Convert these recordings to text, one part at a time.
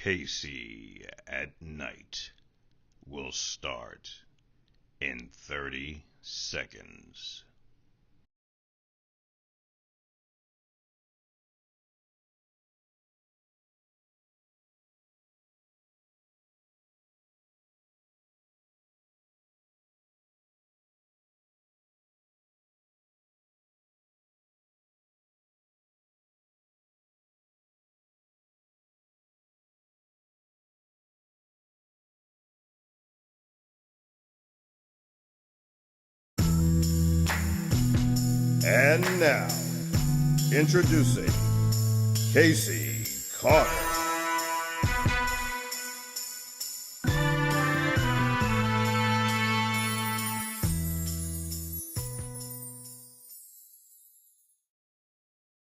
Casey at Night will start in 30 seconds. And now, introducing Casey Carter.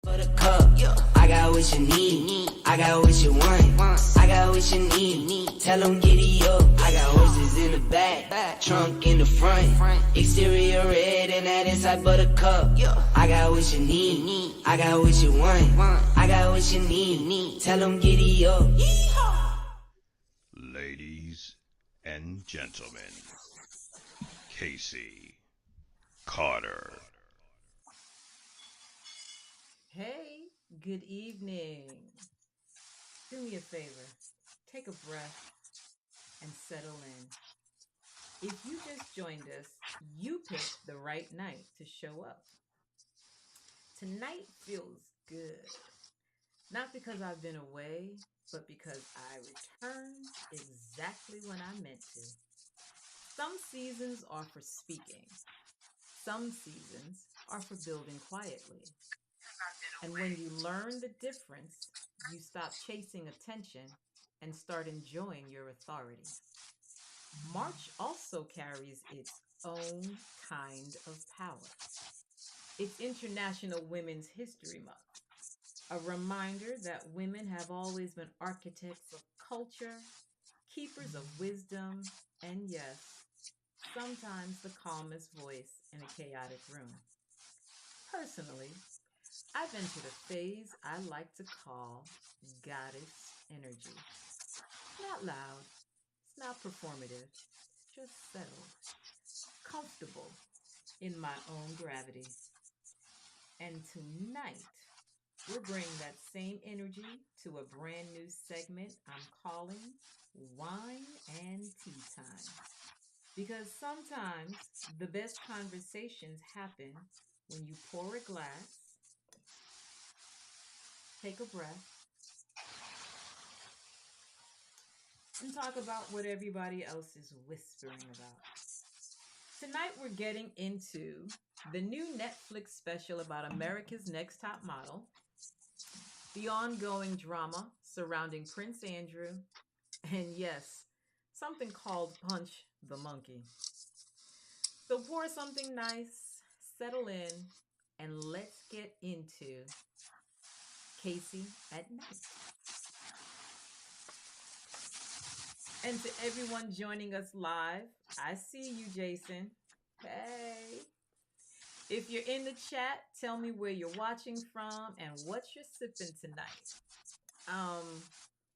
For the cup, I got what you need, I got what you want, I got what you need. Tell them giddy up. I got horses in the back, trunk in the front, exterior red and that inside buttercup. I got what you need, I got what you want, I got what you need. Tell them giddy up. Ladies and gentlemen, Casey Carter. Hey, good evening. Do me a favor, take a breath and settle in. If you just joined us, you picked the right night to show up. Tonight feels good, not because I've been away, but because I returned exactly when I meant to. Some seasons are for speaking, some seasons are for building quietly. And when you learn the difference, you stop chasing attention and start enjoying your authority. March also carries its own kind of power. It's International Women's History Month, a reminder that women have always been architects of culture, keepers of wisdom, and yes, sometimes the calmest voice in a chaotic room. Personally, I've entered a phase I like to call goddess energy. Not loud, it's not performative, just settled, comfortable in my own gravity. And tonight, we're bringing that same energy to a brand new segment I'm calling Wine and Tea Time. Because sometimes the best conversations happen when you pour a glass, take a breath, and talk about what everybody else is whispering about. Tonight, we're getting into the new Netflix special about America's Next Top Model, the ongoing drama surrounding Prince Andrew, and yes, something called Punch the Monkey. So pour something nice, settle in, and let's get into Casey at Night. And to everyone joining us live, I see you, Jason. Hey. If you're in the chat, tell me where you're watching from and what you're sipping tonight. Um,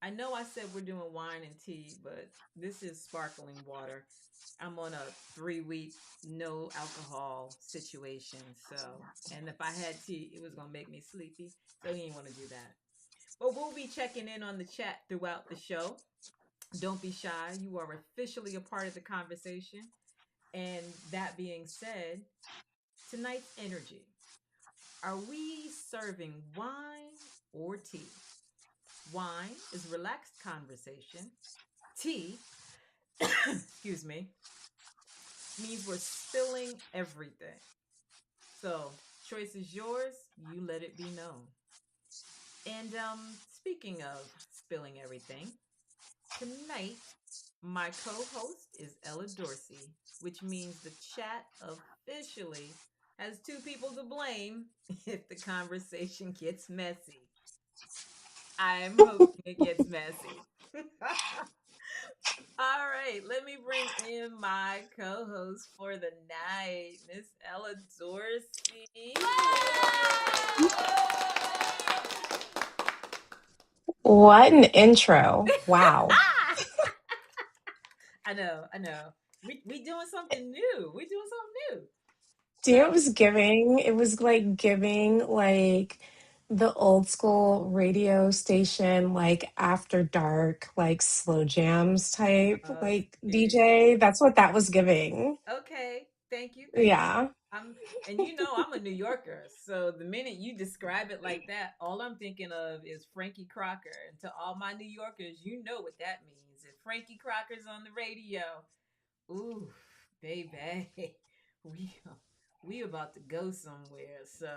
I know I said we're doing wine and tea, but this is sparkling water. I'm on a 3-week no alcohol situation, and if I had tea, it was gonna make me sleepy, so he didn't want to do that. But we'll be checking in on the chat throughout the show. Don't be shy. You are officially a part of the conversation. And that being said, tonight's energy. Are we serving wine or tea? Wine is relaxed conversation. Tea, excuse me, means we're spilling everything. So, choice is yours. You let it be known. And speaking of spilling everything, tonight my co-host is Ella Dorsey, which means the chat officially has two people to blame if the conversation gets messy. I'm hoping it gets messy. All right, let me bring in my co-host for the night, Miss Ella Dorsey. What an intro. Wow. I know, I know. We doing something new. We doing something new. Do you So know what it was giving? It was like giving like the old school radio station, like after dark, like slow jams type, like see. DJ. That's what that was giving. Okay. Thank you. Thank you. Yeah. And you know I'm a New Yorker, so the minute you describe it like that, all I'm thinking of is Frankie Crocker. And to all my New Yorkers, you know what that means. If Frankie Crocker's on the radio, ooh, baby, we we about to go somewhere. So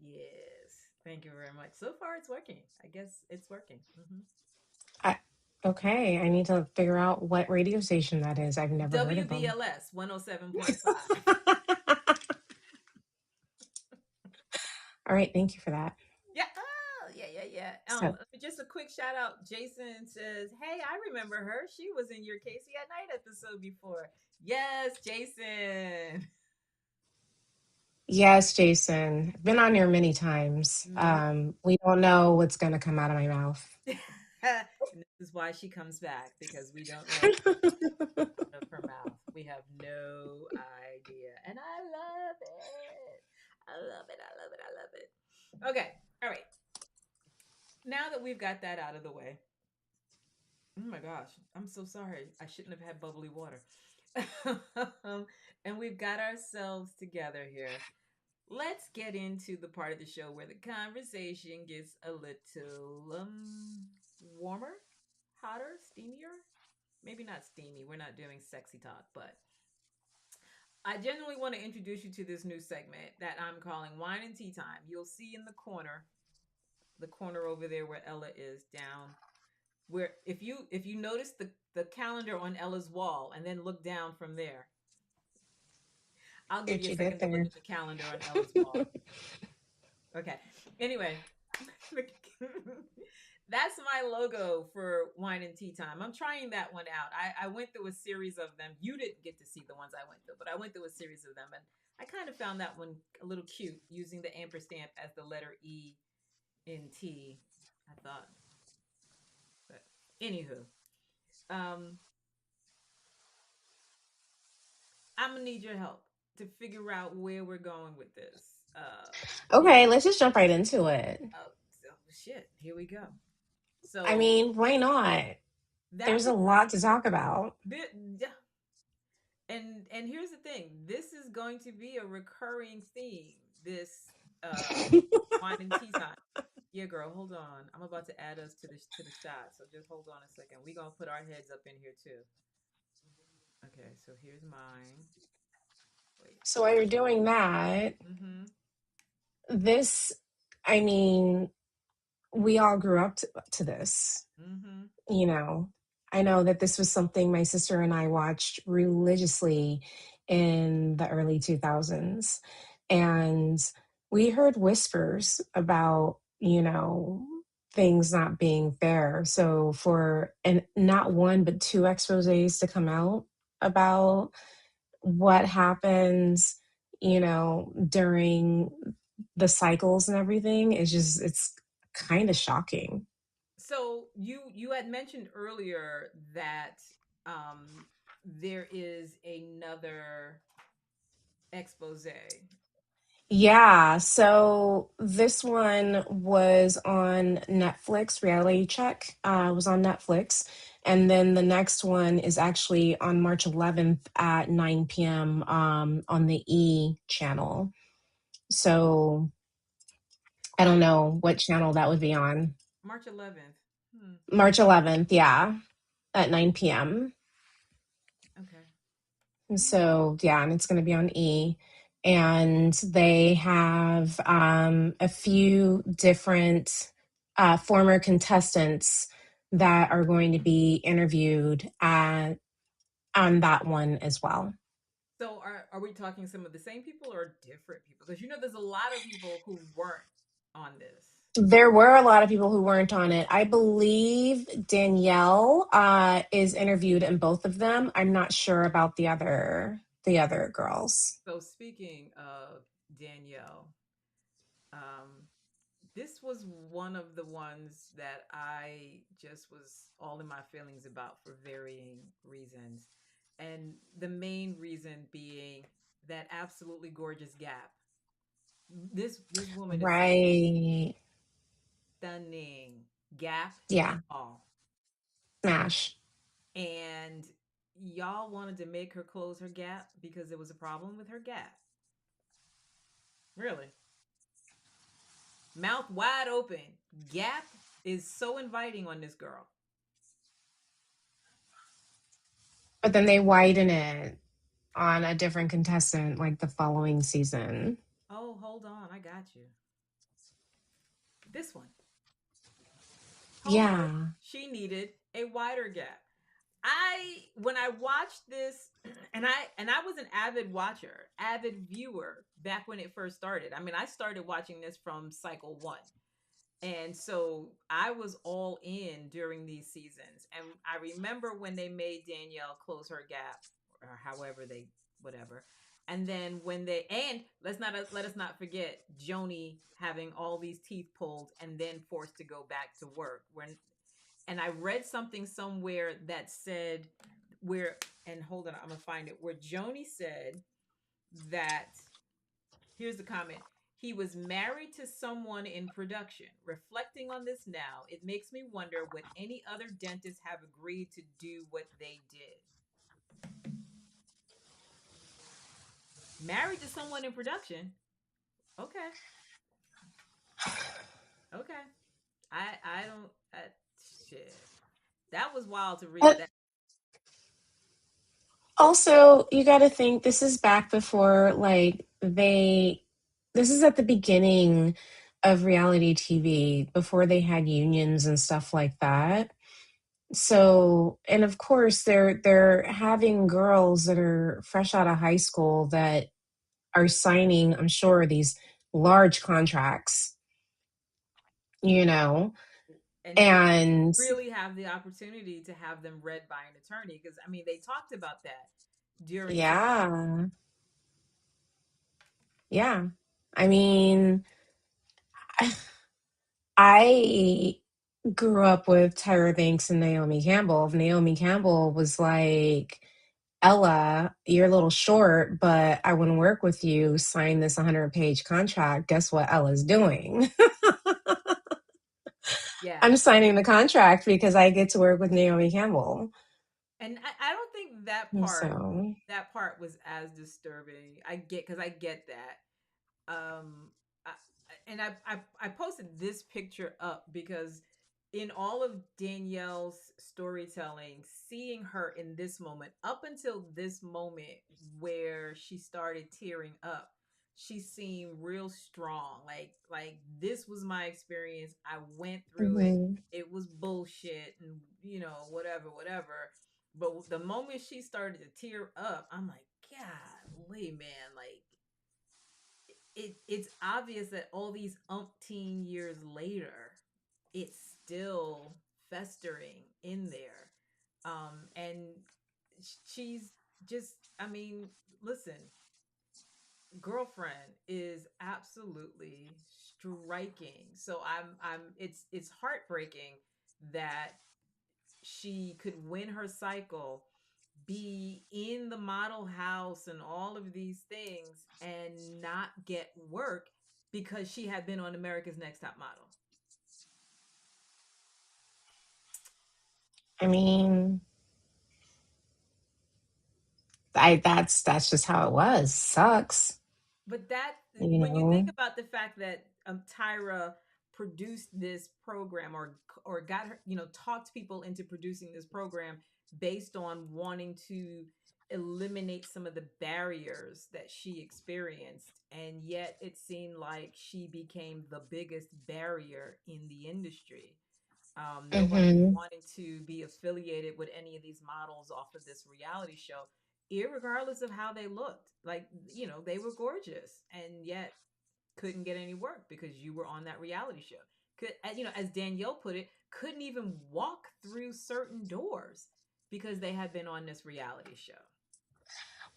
yes, thank you very much. So far, it's working. I guess it's working. I, okay. I need to figure out what radio station that is. I've never heard of them. WBLS 107.5. All right. Thank you for that. Yeah. Oh, yeah. So, Just a quick shout out. Jason says, "Hey, I remember her. She was in your Casey at Night episode before." Yes, Jason. yes, Jason. I've been on here many times. Mhm. We don't know what's going to come out of my mouth. And this is why she comes back because we don't know of her mouth. We have no idea, and I love it. I love it. I love it. I love it. Okay. All right. Now that we've got that out of the way, oh my gosh, I'm so sorry. I shouldn't have had bubbly water. And we've got ourselves together here. Let's get into the part of the show where the conversation gets a little warmer, hotter, steamier. Maybe not steamy. We're not doing sexy talk, but I genuinely want to introduce you to this new segment that I'm calling Wine and Tea Time. You'll see in the corner over there where Ella is down where if you notice the calendar on Ella's wall and then look down from there, I'll See give what you a you did second to look there. at the calendar on Ella's wall. Okay. Anyway, that's my logo for Wine and Tea Time. I'm trying that one out. I went through a series of them. You didn't get to see the ones I went through, but I went through a series of them, and I kind of found that one a little cute using the ampersand as the letter E in tea. I thought, but anywho, um, I'm gonna need your help to figure out where we're going with this. Yeah. Okay, let's just jump right into it. Oh shit! Here we go. I So mean, why not? that's There's a lot to talk about. bit, yeah. And here's the thing: this is going to be a recurring theme. This wine and tea time. Yeah, girl, hold on. I'm about to add us to the shot, so just hold on a second. We're gonna put our heads up in here too. Okay, so here's mine. Wait. So while you're doing that, Mm-hmm. this, I mean, we all grew up to this, Mm-hmm. you know. I know that this was something my sister and I watched religiously in the early 2000s. And we heard whispers about, things not being fair. So for and not one but two exposés to come out about what happens, during the cycles and everything is just it's kind of shocking. So you had mentioned earlier that there is another expose. Yeah, so this one was on Netflix, Reality Check, was on Netflix. And then the next one is actually on March 11th at 9 p.m. On the E channel. So I don't know what channel that would be on. March 11th. March 11th, yeah, at 9 p.m. Okay. So yeah, and it's going to be on E. And they have a few different former contestants that are going to be interviewed on that one as well. So are we talking some of the same people or different people? Because there's a lot of people who weren't on this. There were a lot of people who weren't on it. I believe Danielle is interviewed in both of them. I'm not sure about the other girls. So speaking of Danielle, this was one of the ones that I just was all in my feelings about for varying reasons. And the main reason being that absolutely gorgeous gap. This woman is Right. stunning, gap and Yeah. all. Smash. And y'all wanted to make her close her gap because there was a problem with her gap. Really? Mouth wide open. Gap is so inviting on this girl. But then they widen it on a different contestant like the following season. Oh, hold on. I got you. This one. Told her Yeah. she needed a wider gap. When I watched this and I was an avid watcher, avid viewer back when it first started. I mean, I started watching this from cycle 1. And so I was all in during these seasons. And I remember when they made Danielle close her gap, or however they, whatever. And then when they, and let us not forget Joni having all these teeth pulled and then forced to go back to work. And I read something somewhere that said where, and hold on, I'm gonna find it, where Joni said that, here's the comment. He was married to someone in production. Reflecting on this now, it makes me wonder would any other dentists have agreed to do what they did? Married to someone in production? Okay. Okay. I don't shit. That was wild to read But that. also, you got to think this is back before, like, this is at the beginning of reality TV, before they had unions and stuff like that. So, and of course, they're having girls that are fresh out of high school that are signing, I'm sure, these large contracts, you know, And did and really have the opportunity to have them read by an attorney because I mean they talked about that during yeah, yeah. I mean, I grew up with Tyra Banks and Naomi Campbell. Naomi Campbell was like, Ella, you're a little short, but I want to work with you. Sign this 100-page contract. Guess what Ella's doing? yeah. I'm signing the contract because I get to work with Naomi Campbell. And I don't think So, that part was as disturbing. I get because I get that. I, and I posted this picture up because in all of Danielle's storytelling, seeing her in this moment, up until this moment where she started tearing up, she seemed real strong. Like this was my experience. I went through it. mhm. It was bullshit and whatever. But the moment she started to tear up, I'm like, golly, man, like it's obvious that all these umpteen years later, it's still festering in there. And she's just, I mean, listen, girlfriend is absolutely striking. So it's heartbreaking that she could win her cycle, be in the model house and all of these things and not get work because she had been on America's Next Top Model. I mean, that's just how it was. Sucks, But that you when you think know. about the fact that Tyra produced this program or got her, talked people into producing this program based on wanting to eliminate some of the barriers that she experienced, and yet it seemed like she became the biggest barrier in the industry. Nobody Hmm. wanted to be affiliated with any of these models off of this reality show, irregardless of how they looked. Like, they were gorgeous and yet couldn't get any work because you were on that reality show. As Danielle put it, couldn't even walk through certain doors because they had been on this reality show.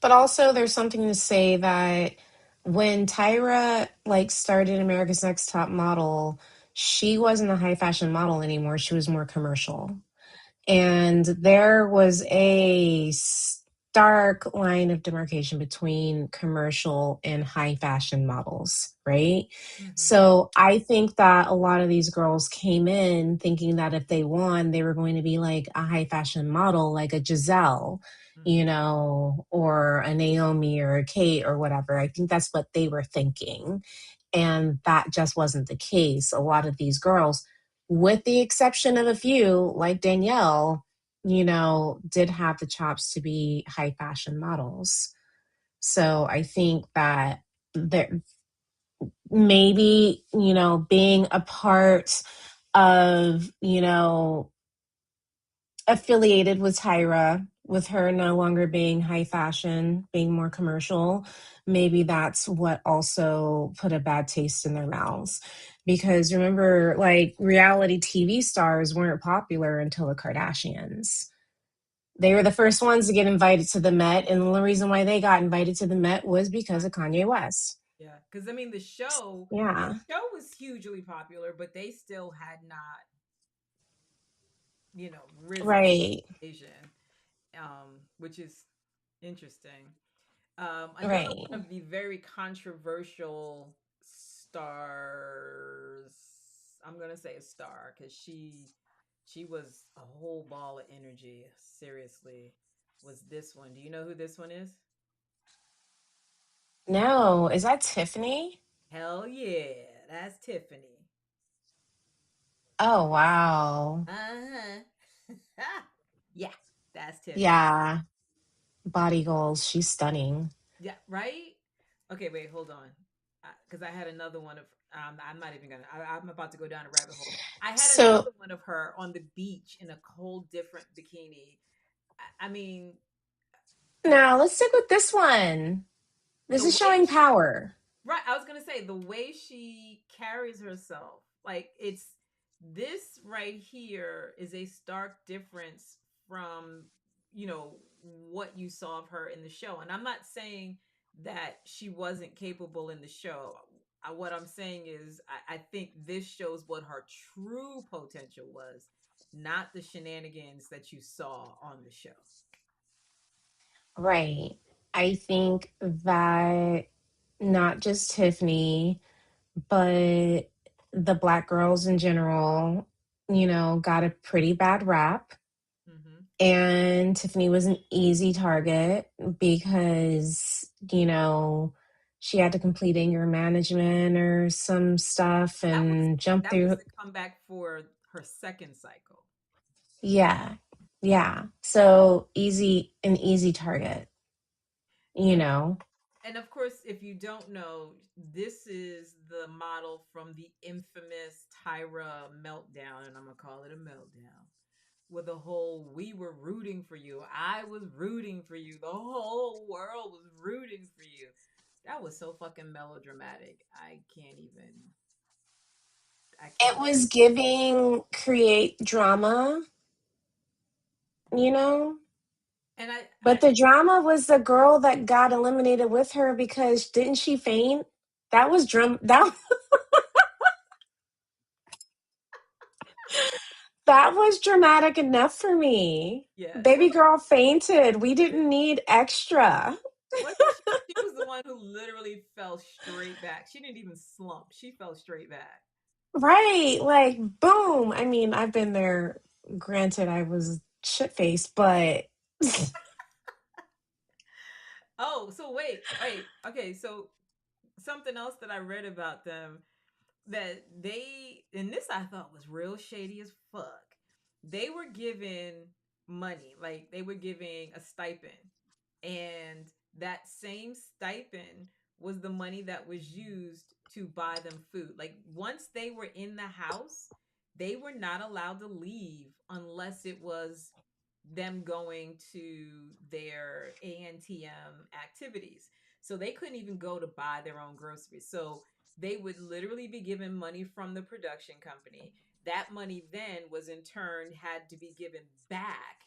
But also, there's something to say that when Tyra like started America's Next Top Model, she wasn't a high fashion model anymore. She was more commercial. And there was a stark line of demarcation between commercial and high fashion models, right? Mm-hmm. So I think that a lot of these girls came in thinking that if they won, they were going to be like a high fashion model, like a Giselle, Mm-hmm. or a Naomi or a Kate or whatever. I think that's what they were thinking. And that just wasn't the case. A lot of these girls, with the exception of a few like Danielle, did have the chops to be high fashion models. So I think that there maybe, being a part of, affiliated with Tyra, with her no longer being high fashion, being more commercial, maybe that's what also put a bad taste in their mouths. Because remember, like reality TV stars weren't popular until the Kardashians. They were the first ones to get invited to the Met, and the only reason why they got invited to the Met was because of Kanye West. Yeah, because I mean, Yeah, the show was hugely popular, but they still had not, risen to right, the occasion, which is interesting. Another right. one of the very controversial stars, I'm gonna say a star because she was a whole ball of energy. Seriously, was this one? Do you know who this one is? No, is that Tiffany? Hell yeah, that's Tiffany. Oh, wow. Uh-huh. Yeah, that's Tiffany. Yeah, body goals. She's stunning. Yeah, right? Okay, wait, hold on. Because I had another one of I'm not even gonna. I'm about to go down a rabbit hole. I had So another one of her on the beach in a whole different bikini. I mean, now let's stick with this one. This the is way showing power. right, I was gonna say the way she carries herself, like it's this right here is a stark difference from what you saw of her in the show. And I'm not saying that she wasn't capable in the show. What I'm saying is, I think this shows what her true potential was, not the shenanigans that you saw on the show. Right. I think that not just Tiffany, but the black girls in general, got a pretty bad rap. Hmm. And Tiffany was an easy target because, she had to complete anger management or some stuff That was and jump that was through. the comeback for her second cycle. Yeah. Yeah. So an easy target, you And know. and of course, if you don't know, this is the model from the infamous Tyra meltdown, and I'm gonna call it a meltdown. With the whole "we were rooting for you," I was rooting for you, the whole world was rooting for you. That was so fucking melodramatic. I It can't. was giving create drama, you know. And I But the drama was the girl that got eliminated with her because didn't she faint? That was drum that was dramatic enough for me. yeah. Baby girl fainted. We didn't need extra. What she was the one who literally fell straight back. She didn't even slump. She fell straight back. Right. Like boom. I mean, I've been there. Granted, I was shit faced, but Oh, so wait. Okay, so something else that I read about them, that they, and this I thought was real shady as fuck. They were given money, like they were giving a stipend, and that same stipend was the money that was used to buy them food. Like once they were in the house, they were not allowed to leave unless it was them going to their ANTM activities. So they couldn't even go to buy their own groceries. So they would literally be given money from the production company. That money then was in turn had to be given back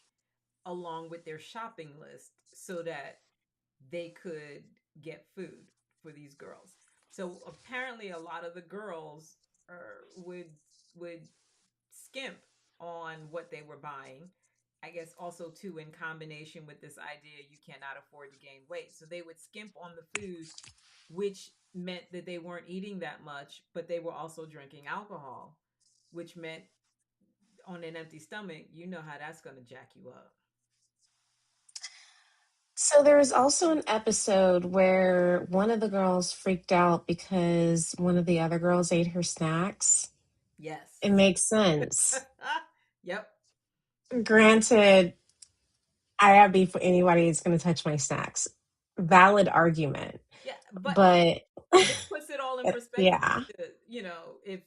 along with their shopping list so that they could get food for these girls. So apparently, a lot of the girls would skimp on what they were buying. I guess also too in combination with this idea you cannot afford to gain weight. So they would skimp on the food, which meant that they weren't eating that much, but they were also drinking alcohol, which meant on an empty stomach, you know how that's going to jack you up. So there was also an episode where one of the girls freaked out because one of the other girls ate her snacks. Yes. It makes sense. Yep. Granted, I have beef with anybody that's going to touch my snacks. Valid argument. Yeah, but But this puts it all in perspective. yeah, You know, if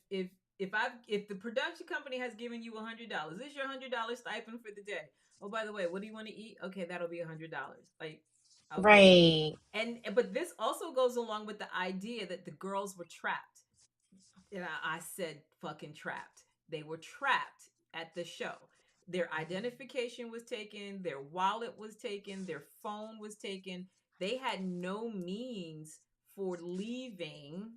the production company has given you $100, this is your $100 stipend for the day. Oh, by the way, what do you want to eat? Okay, that'll be $100. Like, okay. right. And but this also goes along with the idea that the girls were trapped. And I said fucking trapped. They were trapped at the show. Their identification was taken, their wallet was taken, their phone was taken. They had no means for leaving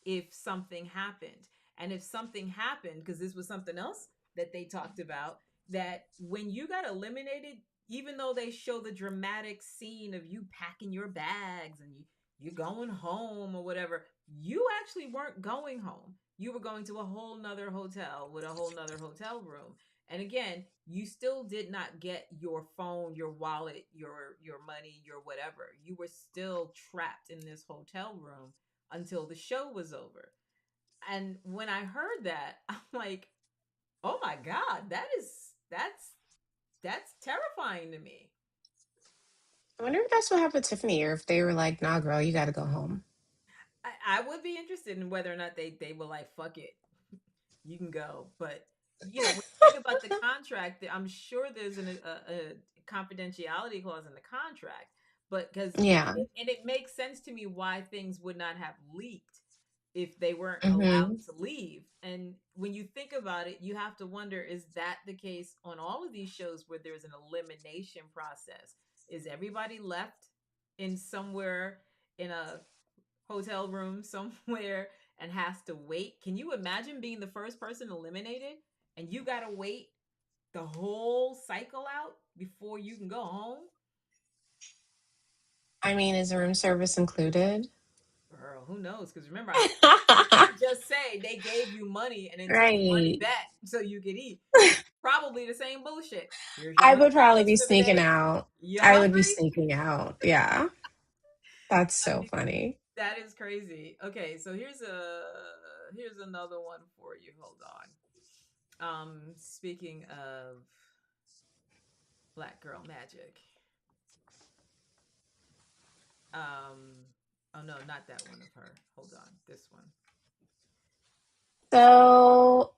if something happened. And if something happened, because this was something else that they talked about, that when you got eliminated, even though they show the dramatic scene of you packing your bags and you're going home or whatever, you actually weren't going home. You were going to a whole nother hotel with a whole nother hotel room. And again, you still did not get your phone, your wallet, your money, your whatever. You were still trapped in this hotel room until the show was over. And when I heard that, I'm like, "Oh my god, that's terrifying to me." I wonder if that's what happened to Tiffany, or if they were like, nah, girl, you got to go home. I would be interested in whether or not they were like, "Fuck it, you can go." But you know, when you think about the contract, I'm sure there's a confidentiality clause in the contract. But because Yeah. and it makes sense to me why things would not have leaked if they weren't allowed Hmm. to leave. And when you think about it, you have to wonder, is that the case on all of these shows where there's an elimination process? Is everybody left in somewhere in a hotel room somewhere and has to wait? Can you imagine being the first person eliminated and you got to wait the whole cycle out before you can go home? I mean, is room service included? Girl, who knows? Because remember, I just say they gave you money and then took the money Right. back so you could eat. Probably the same bullshit. Here's your I $100 would probably be for the sneaking day. out. You I would be hungry? sneaking out. Yeah. That's I so mean, funny. that is crazy. Okay, so here's another one for you. Hold on. Speaking of Black Girl Magic. Oh no, not that one of her. Hold on, this one. So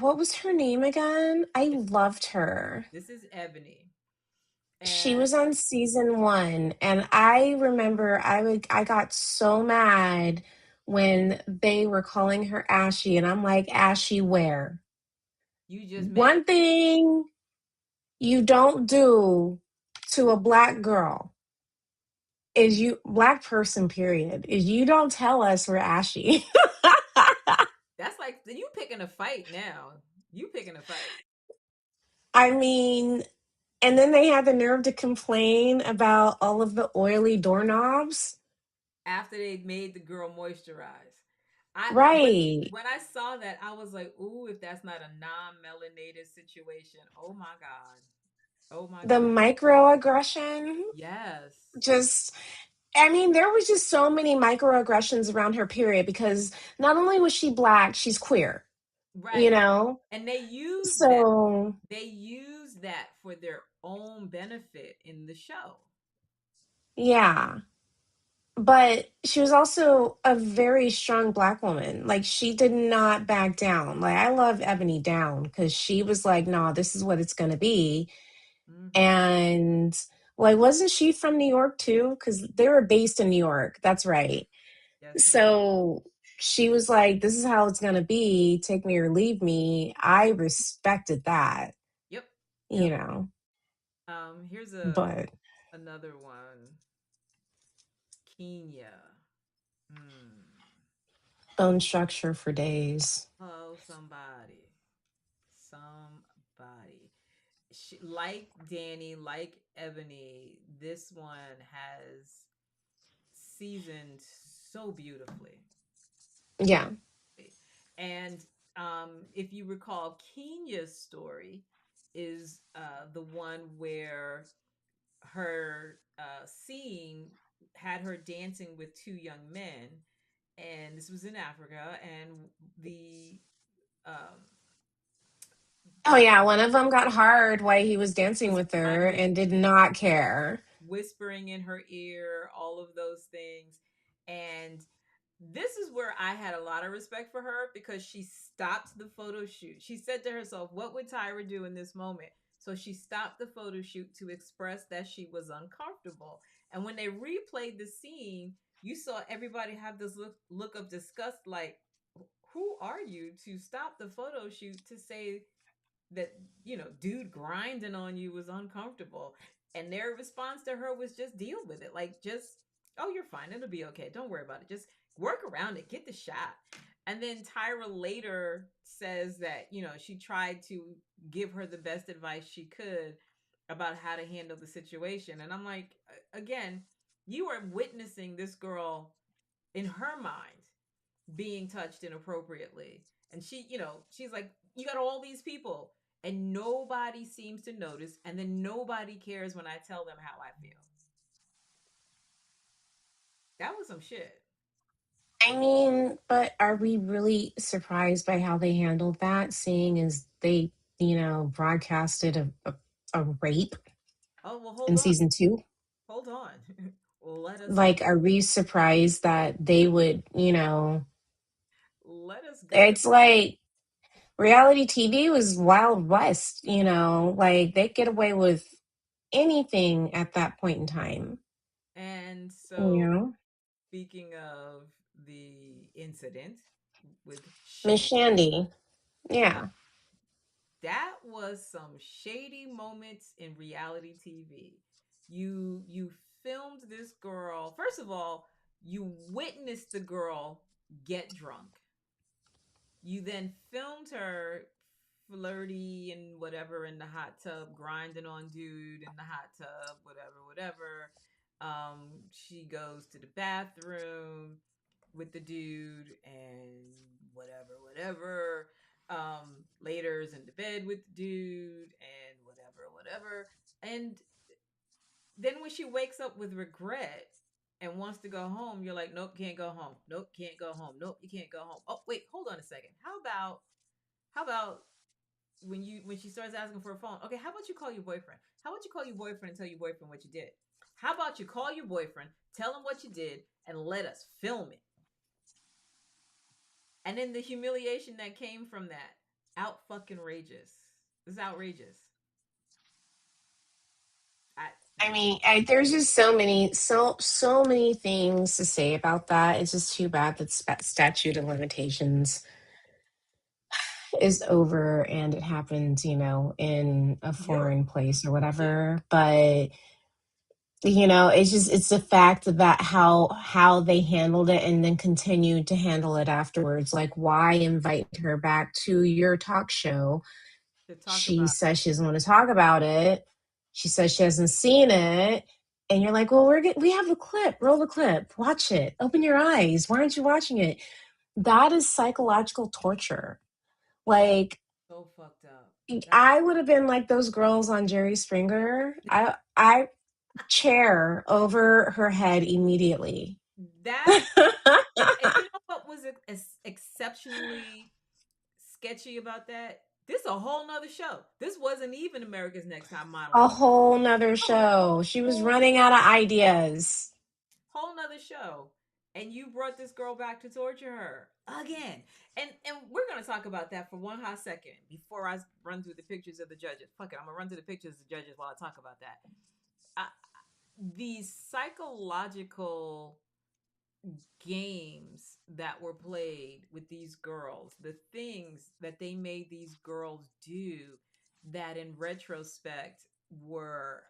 what was her name again? I loved her. This is Ebony. She And was on season 1, and I remember I got so mad when they were calling her Ashy, and I'm like, Ashy where? you just made One thing you don't do to a black girl is black person period, is you don't tell us we're Ashy. that's like you picking a fight now. You picking a fight. I mean, and then they had the nerve to complain about all of the oily doorknobs. After they made the girl moisturize. But Right. when I saw that, I was like, ooh, if that's not a non-melanated situation, oh my God. Oh my The God. microaggression, Yes. just, I mean, there was just so many microaggressions around her period, because not only was she black, she's queer, you Right. know? And So, they use that for their own benefit in the show. yeah. But she was also a very strong black woman. Like, she did not back down. Like, I love Ebony Down because she was like, nah, this is what it's going to be. Mm-hmm. And, like, wasn't she from New York too? Because they were based in New York. That's right. Yes, ma'am. So she was like, this is how it's going to be. Take me or leave me. I respected that, Yep. you Yep. know, Here's but another one. Kenya. Hmm. Bone structure for days. Oh, somebody. Somebody. Like Danny, like Ebony, this one has seasoned so beautifully. Yeah. And if you recall, Kenya's story is the one where her scene had her dancing with two young men, and this was in Africa, and the um, Oh yeah, one of them got hard while he was dancing was with her grinding, and did not care. whispering in her ear, all of those things. And this is where I had a lot of respect for her because she stopped the photo shoot. She said to herself, what would Tyra do in this moment? So she stopped the photo shoot to express that she was uncomfortable. And when they replayed the scene, you saw everybody have this look of disgust like, who are you to stop the photo shoot to say that, dude grinding on you was uncomfortable? And their response to her was just deal with it. Like, just, oh, you're fine. It'll be okay. Don't worry about it. Just work around it. Get the shot. And then Tyra later says that, she tried to give her the best advice she could about how to handle the situation. And I'm like, again, you are witnessing this girl in her mind being touched inappropriately. And she's like, you got all these people and nobody seems to notice. And then nobody cares when I tell them how I feel. That was some shit. I mean, but are we really surprised by how they handled that, seeing as they, broadcasted a rape Oh, well, hold in on. season two? Hold on. Let us Like, are we surprised that they would, let us go to it's like reality TV was Wild West, like they get away with anything at that point in time, and you so know? speaking of the incident with Miss Shandy, Shandy, yeah. that was some shady moments in reality TV. You filmed this girl. First of all, you witnessed the girl get drunk. You then filmed her flirty and whatever in the hot tub, grinding on dude in the hot tub, whatever. She goes to the bathroom with the dude and whatever. Later is in the bed with the dude and whatever. And then when she wakes up with regret and wants to go home, you're like, nope, can't go home. Nope, can't go home. Nope, you can't go home. Oh, wait, hold on a second. How about when she starts asking for a phone? Okay, how about you call your boyfriend? How about you call your boyfriend and tell your boyfriend what you did? How about you call your boyfriend, tell him what you did, and let us film it? And then the humiliation that came from that, out fucking rageous. This is outrageous. I I mean, there's just so many things to say about that. It's just too bad that statute of limitations is over and it happened, in a Europe. foreign place or Yeah. whatever. But it's the fact that how they handled it and then continued to handle it afterwards. Like, why invite her back to your talk show? To talk She about says she doesn't want to talk about it. She says she hasn't seen it. And you're like, well, we have the clip. Roll the clip. Watch it. Open your eyes. Why aren't you watching it? That is psychological torture. Like, so fucked up. That I would have been like those girls on Jerry Springer. I chair over her head immediately. that and you know what was exceptionally sketchy about that? This is a whole nother show. This wasn't even America's Next Top Model A no more. whole nother A show. She was whole running out of ideas. whole nother show. And you brought this girl back to torture her again. And we're gonna talk about that for one hot second before I run through the pictures of the judges. Fuck it, I'm gonna run through the pictures of the judges while I talk about that. I, these psychological games that were played with these girls, the things that they made these girls do that in retrospect were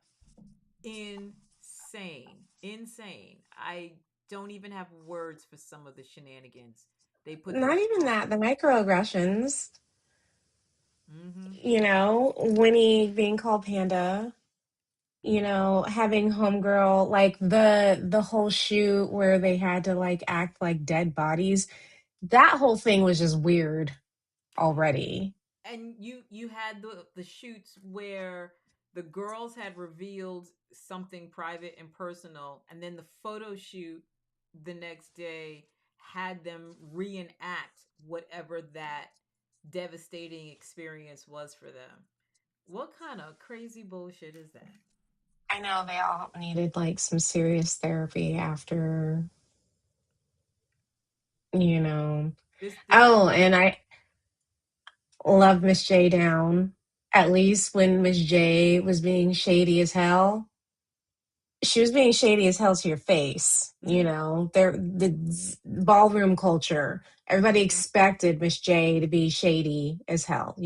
insane. Insane. I don't even have words for some of the shenanigans. They put Not those even songs. that, the microaggressions, Mm-hmm. Winnie being called Panda, having homegirl, like the whole shoot where they had to like act like dead bodies. That whole thing was just weird already. And you had the shoots where the girls had revealed something private and personal, and then the photo shoot the next day had them reenact whatever that devastating experience was for them. What kind of crazy bullshit is that? I know they all needed like some serious therapy after, you know. This Oh, Emma. and I love Miss J down. At least when Miss J was being shady as hell, she was being shady as hell to your face. Mm-hmm, Ballroom culture. Everybody mm-hmm, expected Miss J to be shady as hell.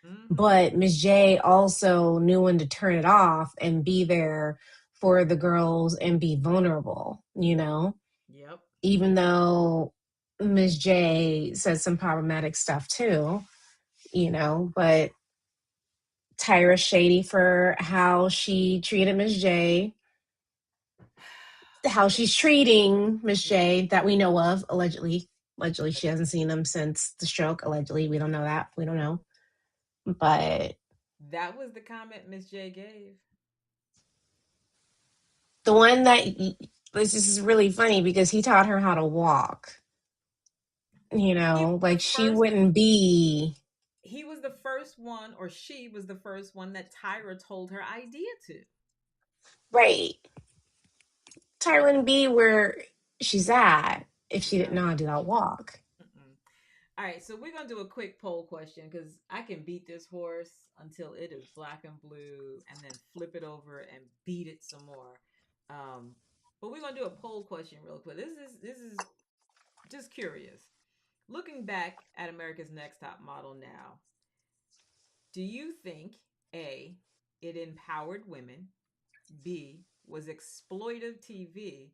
mm-hmm. But Miss J also knew when to turn it off and be there for the girls and be vulnerable. Yep. Even though Miss J said some problematic stuff too. But Tyra's shady for how she treated Miss J, how she's treating Miss Yeah. J that we know of, allegedly. Allegedly, she hasn't seen him since the stroke. Allegedly, we don't know that. We don't know. But That was the comment Miss J gave. the one that this is really funny because he taught her how to walk. He was the Like she first wouldn't be he was the first one, or she was the first one that Tyra told her idea to. right. Tyra wouldn't be where she's at if she didn't No. know how to do that walk. Mm-mm. All right, so we're gonna do a quick poll question because I can beat this horse until it is black and blue, and then flip it over and beat it some more. Um, but we're gonna do a poll question real quick. This is just curious. Looking back at America's Next Top Model now, do you think A, it empowered women, B, was exploitive TV,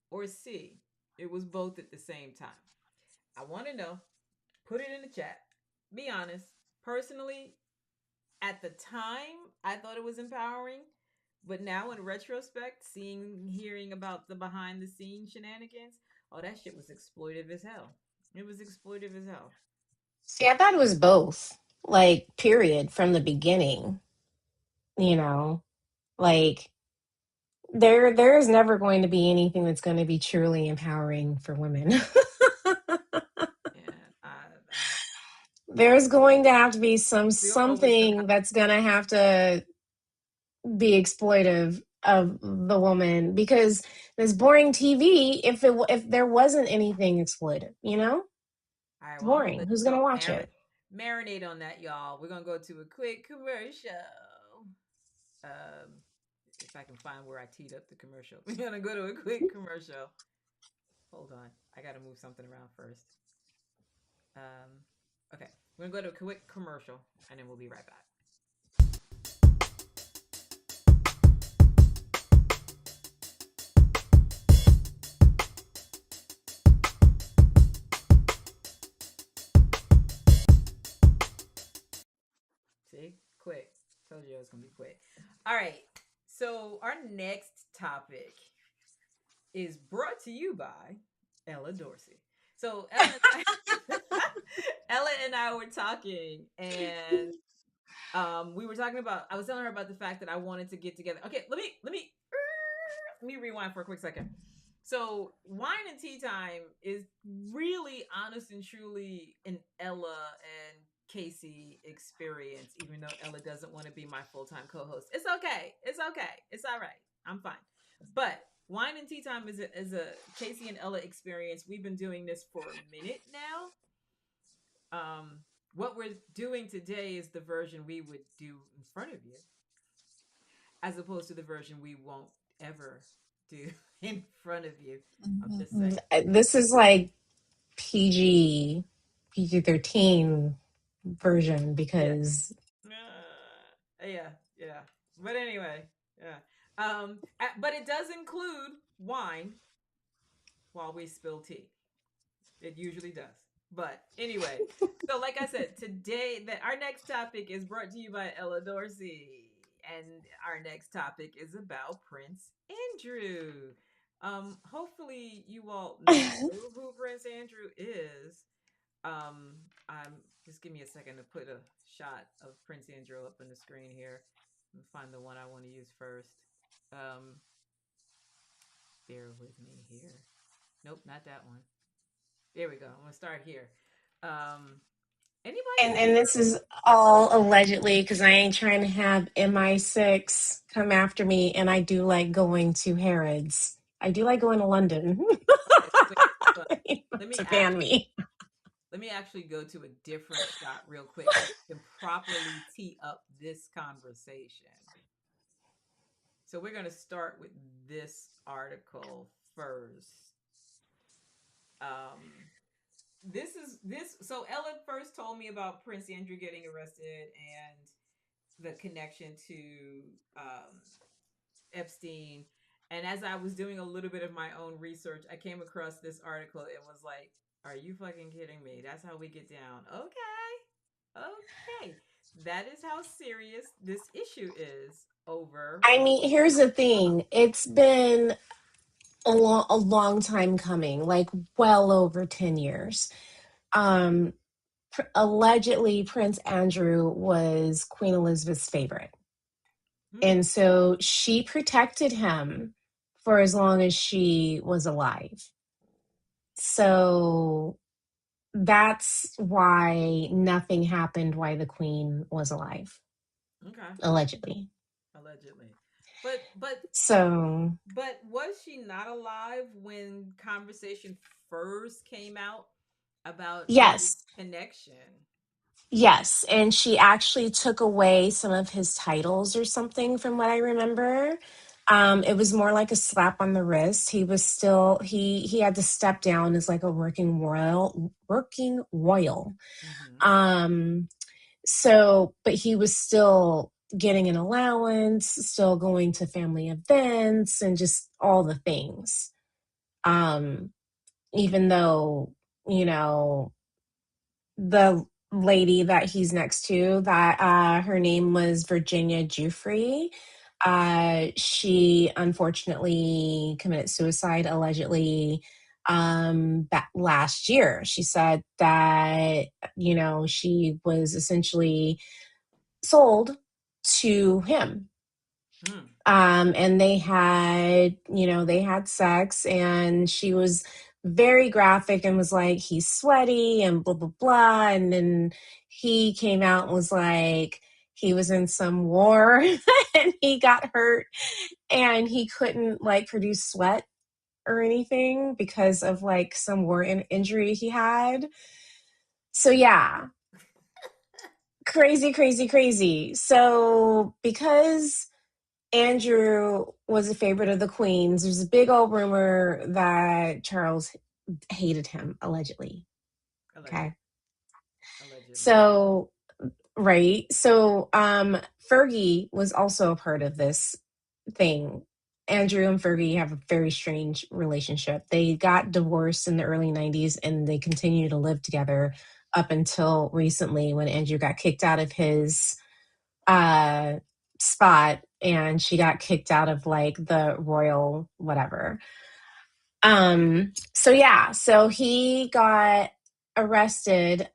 or C, it was both at the same time? I want to know. Put it in the chat. Be honest. Personally, at the time, I thought it was empowering, but now in retrospect, hearing about the behind the scenes shenanigans, oh, that shit was exploitive as hell. It was exploitive as hell. See, I thought it was both. Like, period, from the beginning. You know, like there is never going to be anything that's going to be truly empowering for women. And I There's going to have to be we always gonna something that's going to have to be exploitive of the woman because this boring TV, if there wasn't anything exploitive, All right, it's well, I'm gonna boring. let Who's going to y'all watch it? marinate on that, y'all. We're gonna go to a quick commercial. Um, if I can find where I teed up the commercial, we're gonna go to a quick commercial. Hold on, I gotta move something around first. Okay, we're gonna go to a quick commercial, and then we'll be right back. See, quick. Told you it was gonna be quick. All right. So our next topic is brought to you by Ella Dorsey. So Ella and I were talking, and we were talking about. I was telling her about the fact that I wanted to get together. Okay, let me rewind for a quick second. So wine and tea time is really honest and truly an Ella and Casey experience, even though Ella doesn't want to be my full-time co-host. It's okay. It's okay. It's all right. I'm fine. But wine and tea time is a Casey and Ella experience. We've been doing this for a minute now. What we're doing today is the version we would do in front of you, as opposed to the version we won't ever do in front of you. I'm just saying. This is like PG 13 version Yeah. because Yeah. But anyway, yeah. But it does include wine while we spill tea. It usually does. But anyway, so like I said, today that our next topic is brought to you by Ella Dorsey. And our next topic is about Prince Andrew. Hopefully you all know who Prince Andrew is. I'm just give me a second to put a shot of Prince Andrew up on the screen here. Let me find the one I want to use first. Um, bear with me here. Nope, not that one. There we go. I'm gonna start here. Um, anybody And this is all allegedly because I ain't trying to have MI6 come after me. And I do like going to Harrods. I do like going to London okay, wait, hold on. Let me to fan actually me. let me actually go to a different shot real quick so we can properly tee up this conversation. So we're gonna start with this article first. Um, this. So Ellen first told me about Prince Andrew getting arrested and the connection to Epstein. And as I was doing a little bit of my own research, I came across this article. It was like, are you fucking kidding me? That's how we get down. Okay. Okay. That is how serious this issue is over. I mean, here's the thing. It's been a long time coming, like well over 10 years. Um, Allegedly, Prince Andrew was Queen Elizabeth's favorite. Hmm. And so she protected him for as long as she was alive. So that's why nothing happened while the Queen was alive, Okay. allegedly. Allegedly. But So, but was she not alive when conversation first came out about his yes, connection? yes. And she actually took away some of his titles or something from what I remember. It was more like a slap on the wrist. He was still he had to step down as like a working royal. Mm-hmm. Um, so, but he was still getting an allowance, still going to family events and just all the things. Um, Even though, you know, the lady that he's next to, that her name was Virginia Giuffre. She unfortunately committed suicide allegedly back last year. She said that, she was essentially sold to him. Hmm. And they had sex, and she was very graphic and was like, he's sweaty and blah, blah, blah. And then he came out and was like, he was in some war and he got hurt and he couldn't like produce sweat or anything because of like some war injury he had. So yeah, crazy, crazy, crazy. So because Andrew was a favorite of the Queen's, there's a big old rumor that Charles hated him, allegedly. Allegedly. Okay. Allegedly. So, right. So, Fergie was also a part of this thing. Andrew and Fergie have a very strange relationship. They got divorced in the early 90s and they continued to live together up until recently when Andrew got kicked out of his uh spot and she got kicked out of like the royal whatever. So yeah, so he got arrested,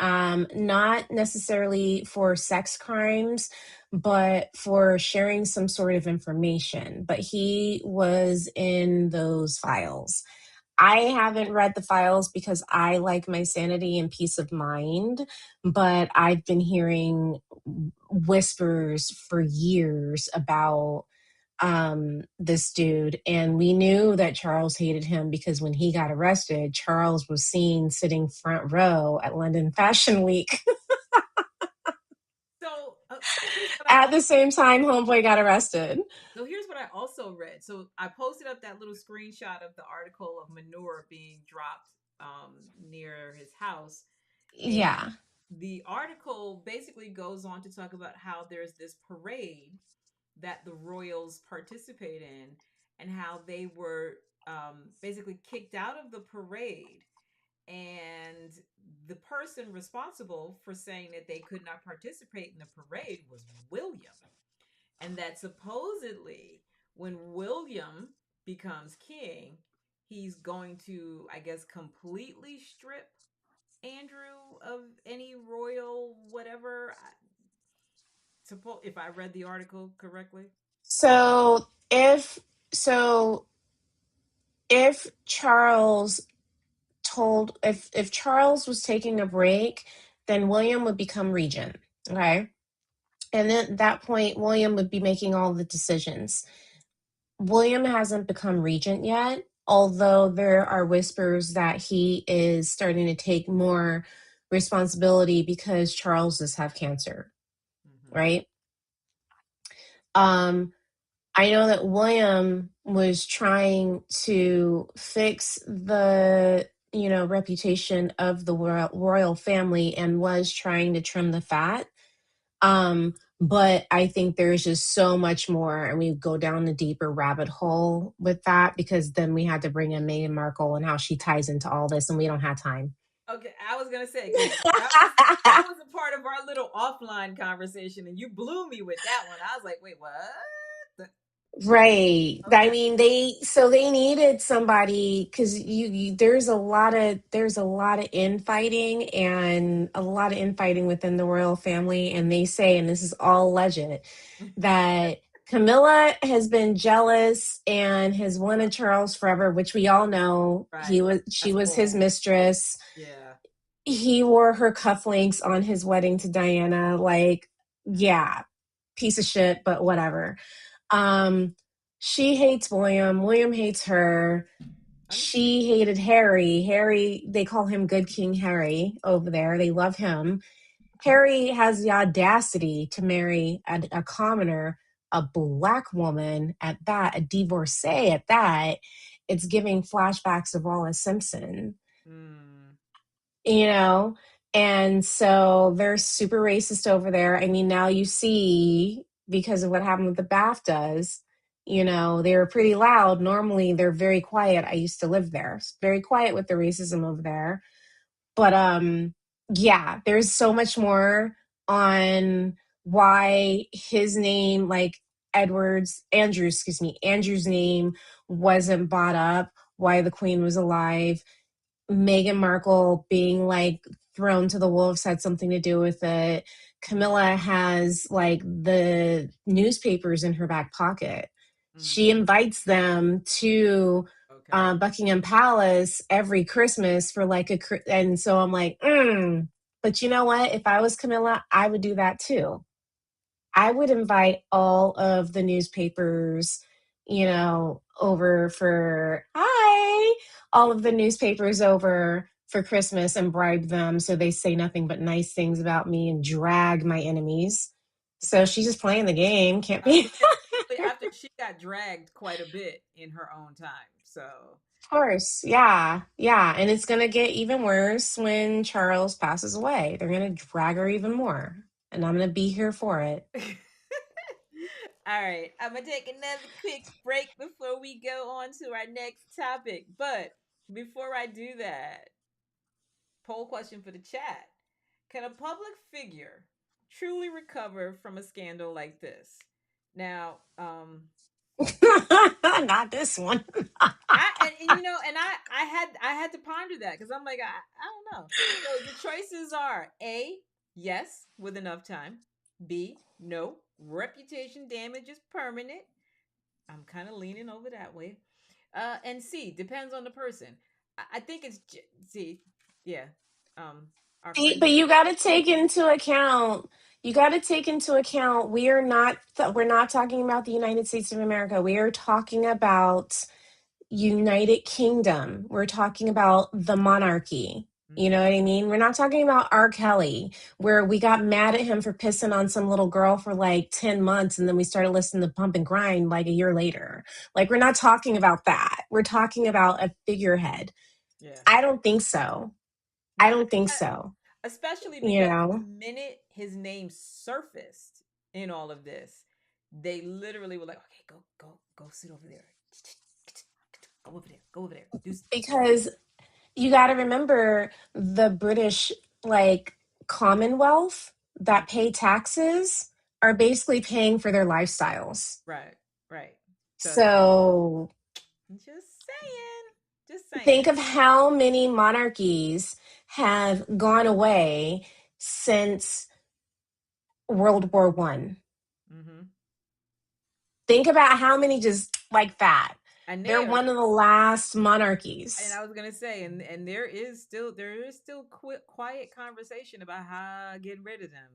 not necessarily for sex crimes, but for sharing some sort of information. But he was in those files. I haven't read the files because I like my sanity and peace of mind, but I've been hearing whispers for years about this dude, and we knew that Charles hated him because when he got arrested, Charles was seen sitting front row at London Fashion Week. So here's what I At also the same time homeboy got arrested. so here's what I also read. So I posted up that little screenshot of the article of manure being dropped near his house, and Yeah. the article basically goes on to talk about how there's this parade that the royals participate in and how they were basically kicked out of the parade, and the person responsible for saying that they could not participate in the parade was William. And that supposedly when William becomes king, he's going to, I guess, completely strip Andrew of any royal whatever. If I read the article correctly. So so if Charles if Charles was taking a break, then William would become regent. Okay. And then at that point, William would be making all the decisions. William hasn't become regent yet, although there are whispers that he is starting to take more responsibility because Charles does have cancer, Mm-hmm. right? Um, I know that William was trying to fix the reputation of the royal family and was trying to trim the fat. But I think there's just so much more, and we go down a deeper rabbit hole with that because then we had to bring in Meghan Markle and how she ties into all this, and we don't have time. Okay, I was gonna say because that was a part of our little offline conversation, and you blew me with that one. I was like, wait, what? Right. I Okay. mean, they needed somebody because there's a lot of infighting and a lot of infighting within the royal family, and they say, and this is all alleged, that Camilla has been jealous and has wanted Charles forever, which we all know Right. she That's was his bull. mistress. Yeah. He wore her cufflinks on his wedding to Diana. Like, yeah, piece of shit, but whatever. Um, she hates William. William hates her. Understand. She hated Harry. Harry, they call him Good King Harry over there. They love him. Harry has the audacity to marry a commoner, a black woman at that, a divorcee at that. It's giving flashbacks of Wallace Simpson, Mm. you know? And so they're super racist over there. I mean, now you see, because of what happened with the BAFTAs, they were pretty loud. Normally they're very quiet. I used to live there. Very quiet with the racism over there. But yeah, there's so much more on why his name, like Andrew's name wasn't bought up, why the queen was alive. Meghan Markle being like thrown to the wolves had something to do with it. Camilla has like the newspapers in her back pocket. She Mm. invites them to Okay. Buckingham Palace every Christmas for like and so I'm like, but you know what? If I was Camilla, I would do that too. I would invite all of the newspapers, over for all of the newspapers over for Christmas and bribe them so they say nothing but nice things about me and drag my enemies. So Especially she's just playing the game. Can't be. especially after she got dragged quite a bit in her own time. So Of course. Yeah. Yeah. And it's going to get even worse when Charles passes away. They're going to drag her even more. And I'm going to be here for it. all right, I'm gonna take another quick break before we go on to our next topic. But before I do that, poll question for the chat. Can a public figure truly recover from a scandal like this? Now, Not this one. I had to ponder that because I'm like, I don't know. So the choices are A, yes, with enough time. B, no, reputation damage is permanent. I'm kind of leaning over that way. And C, depends on the person. I think it's C. Yeah. Our friend. But you got to take into account. You got to take into account. We're not talking about the United States of America. We are talking about United Kingdom. We're talking about the monarchy. You know Mm-hmm. what I mean? We're not talking about R. Kelly, where we got mad at him for pissing on some little girl for like 10 months and then we started listening to Pump and Grind like a year later. Like, we're not talking about that. We're talking about a figurehead. Yeah. I don't think so. No, I don't think so. especially You because the know? minute his name surfaced in all of this, they literally were like, "Okay, go sit over there." Go over there. Go over there. Do Because you got to remember the British, like, Commonwealth that pay taxes are basically paying for their lifestyles. right, right. So So just saying, just saying. think of how many monarchies have gone away since World War One. Mm-hmm. Think about how many just like that. And They're they are, one of the last and monarchies. I was gonna say, and there is still quiet conversation about how getting rid of them,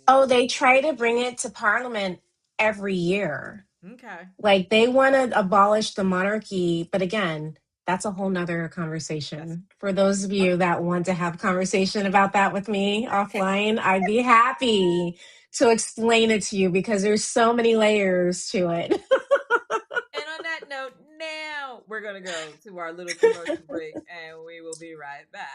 Oh, they try to bring it to Parliament every year. and okay, Like they want to abolish the monarchy, but again, that's a whole nother that's conversation. For those of you that want to have conversation about that with me offline, I'd be happy to explain it to you because there's so many layers to it. And on that note, now we're gonna go to our little commercial break, and we will be right back.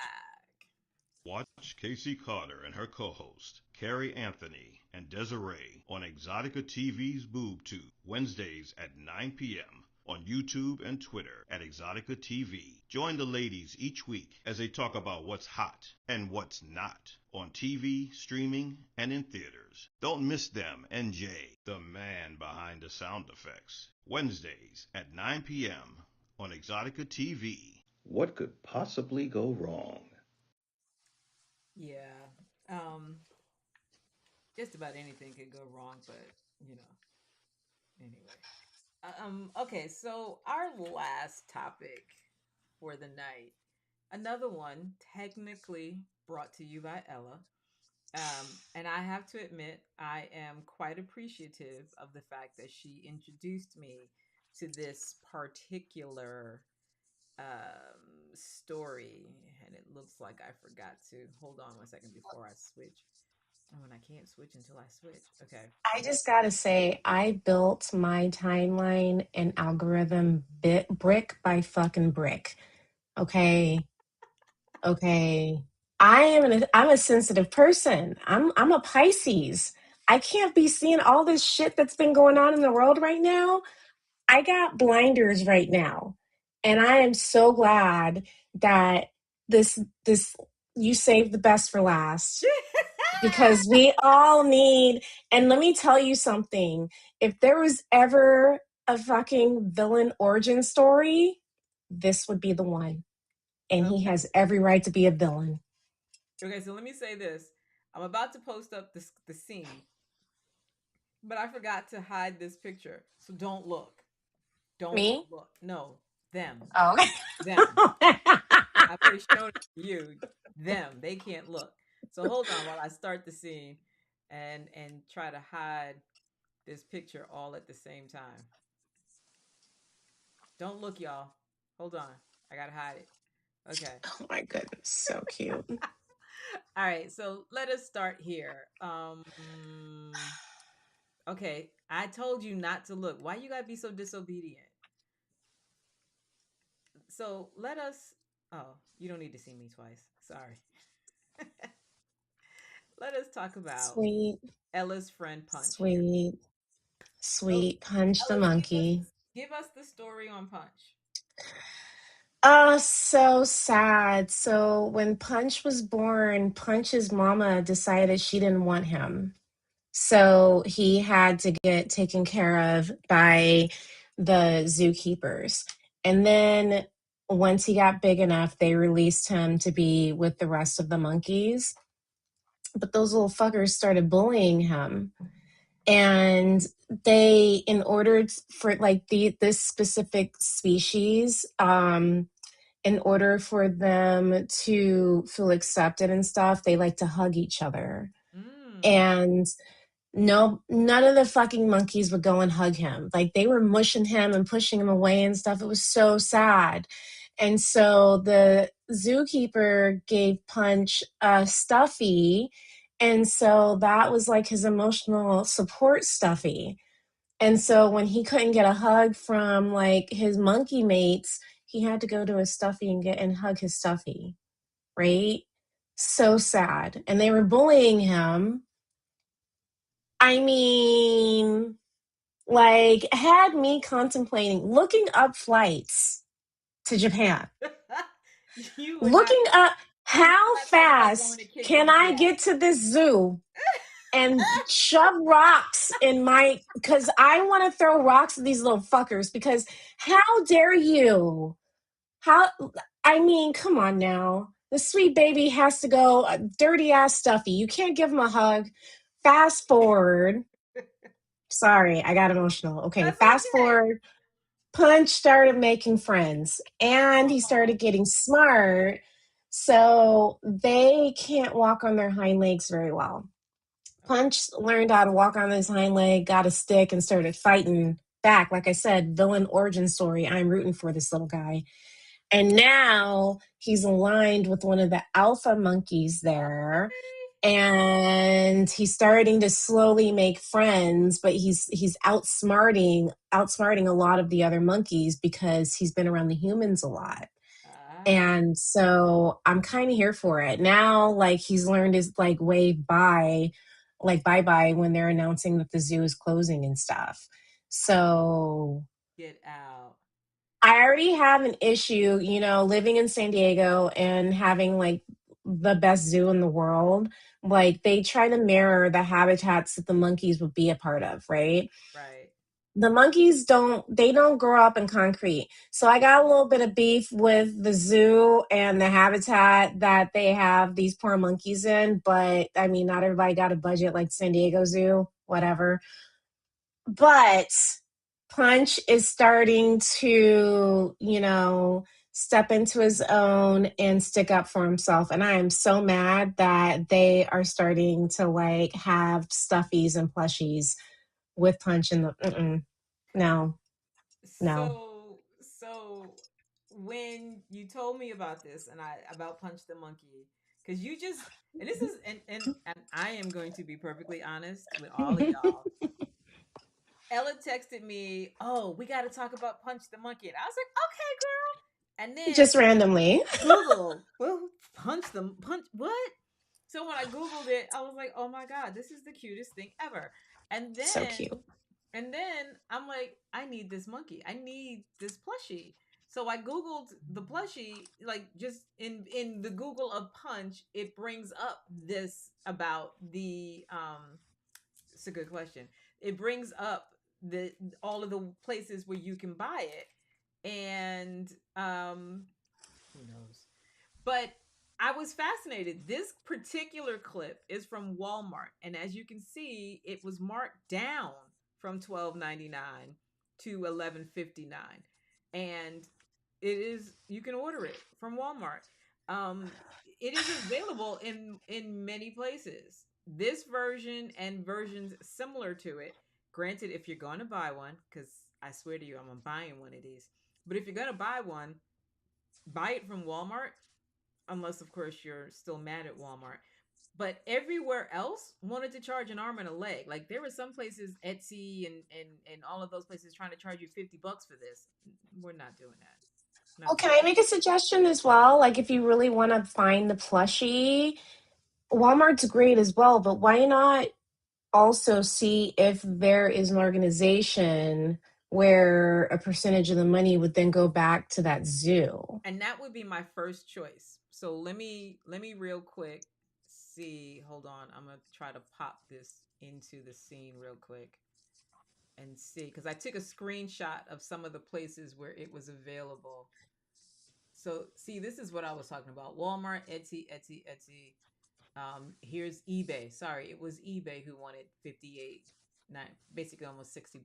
Watch Casey Carter and her co-host, Carrie Anthony and Desiree on Exotica TV's BoobTube, Wednesdays at 9 p.m. on YouTube and Twitter at Exotica TV. Join the ladies each week as they talk about what's hot and what's not on TV, streaming, and in theaters. Don't miss them, NJ, the man behind the sound effects. Wednesdays at 9 p.m. on Exotica TV. What could possibly go wrong? Yeah, just about anything could go wrong, but you know, anyway. Okay, so our last topic for the night, another one technically brought to you by Ella. And I have to admit, I am quite appreciative of the fact that she introduced me to this particular story. And it looks like I forgot to hold on 1 second before I switch. Oh, and I can't switch until I switch. Okay. I just gotta say, I built my timeline and algorithm bit brick by fucking brick. Okay. Okay. I'm a sensitive person. I'm a Pisces. I can't be seeing all this shit that's been going on in the world right now. I got blinders right now. And I am so glad that this you saved the best for last because we all need, and let me tell you something. If there was ever a fucking villain origin story, this would be the one. And he Okay. has every right to be a villain. Okay, so let me say this. I'm about to post up the scene, but I forgot to hide this picture. So don't look. Don't Me? look. No, them. Oh. Them. I've already shown it to you. Them. They can't look. So hold on while I start the scene and try to hide this picture all at the same time. Don't look, y'all. Hold on. I gotta hide it. Okay. Oh my goodness, so cute. All right, so let us start here. Okay, I told you not to look. Why you gotta be so disobedient? So let us. Oh, you don't need to see me twice. Sorry. Let us talk about Sweet, Ella's friend Punch here. sweet, So, sweet. Punch the Ella, monkey. give us the story on Punch. So sad. So when Punch was born, Punch's mama decided she didn't want him. So he had to get taken care of by the zookeepers. And then once he got big enough, they released him to be with the rest of the monkeys. But those little fuckers started bullying him. And they, in order for like this specific species, in order for them to feel accepted and stuff, they like to hug each other. Mm. And no, none of the fucking monkeys would go and hug him. Like they were mushing him and pushing him away and stuff. It was so sad. And so the zookeeper gave Punch a stuffy. And so that was like his emotional support stuffy. And so when he couldn't get a hug from like his monkey mates, he had to go to his stuffy and get and hug his stuffy. Right? So sad. And they were bullying him. I mean, like, had me contemplating looking up flights to Japan. You would not. Looking up You would how not talk about going fast to Kick can Monkey I ass. get to this zoo and shove rocks in my, because I want to throw rocks at these little fuckers, because how dare you? How, I mean, come on now. The sweet baby has to go dirty ass stuffy. You can't give him a hug. Fast forward. Sorry, I got emotional. Okay, That's fast okay. forward. Punch started making friends and he started getting smart. So they can't walk on their hind legs very well. Punch learned how to walk on his hind leg, got a stick, and started fighting back. Like I said, villain origin story. I'm rooting for this little guy. And now he's aligned with one of the alpha monkeys there. And he's starting to slowly make friends, but he's outsmarting a lot of the other monkeys because he's been around the humans a lot. And so I'm kind of here for it. Now, like, he's learned his like wave bye, like bye bye when they're announcing that the zoo is closing and stuff. So Get out. I already have an issue, living in San Diego and having like the best zoo in the world. Like, they try to mirror the habitats that the monkeys would be a part of, right? Right. The monkeys don't grow up in concrete. So I got a little bit of beef with the zoo and the habitat that they have these poor monkeys in, but I mean, not everybody got a budget like San Diego Zoo, whatever. But Punch is starting to, step into his own and stick up for himself. And I am so mad that they are starting to like have stuffies and plushies with Punch in the no. So when you told me about this and about Punch the Monkey, because you just, and this is and I am going to be perfectly honest with all of y'all. Ella texted me, "Oh, we got to talk about Punch the Monkey," and I was like, "Okay, girl." And then Just randomly. Google, well, punch what? So when I Googled it, I was like, "Oh my god, this is the cutest thing ever." And So cute. then I'm like, I need this monkey. I need this plushie. So I Googled the plushie, like just in the Google of Punch, it brings up this about the it's a good question. It brings up the all of the places where you can buy it. And who knows? But I was fascinated. This particular clip is from Walmart, and as you can see, it was marked down from $12.99 to $11.59, and it is you can order it from Walmart. It is available in many places. This version and versions similar to it. Granted, if you're going to buy one, because I swear to you, I'm buying one of these. But if you're going to buy one, buy it from Walmart, unless of course you're still mad at Walmart. But everywhere else wanted to charge an arm and a leg. Like there were some places, Etsy and all of those places trying to charge you $50 for this. We're not doing that. Oh, can I make a suggestion as well? Like, if you really want to find the plushie, Walmart's great as well, but why not also see if there is an organization where a percentage of the money would then go back to that zoo? And that would be my first choice. So let me real quick see. Hold on. I'm going to try to pop this into the scene real quick and see, because I took a screenshot of some of the places where it was available. So see, this is what I was talking about. Walmart, Etsy. Here's eBay. Sorry, it was eBay who wanted 58, basically almost $60.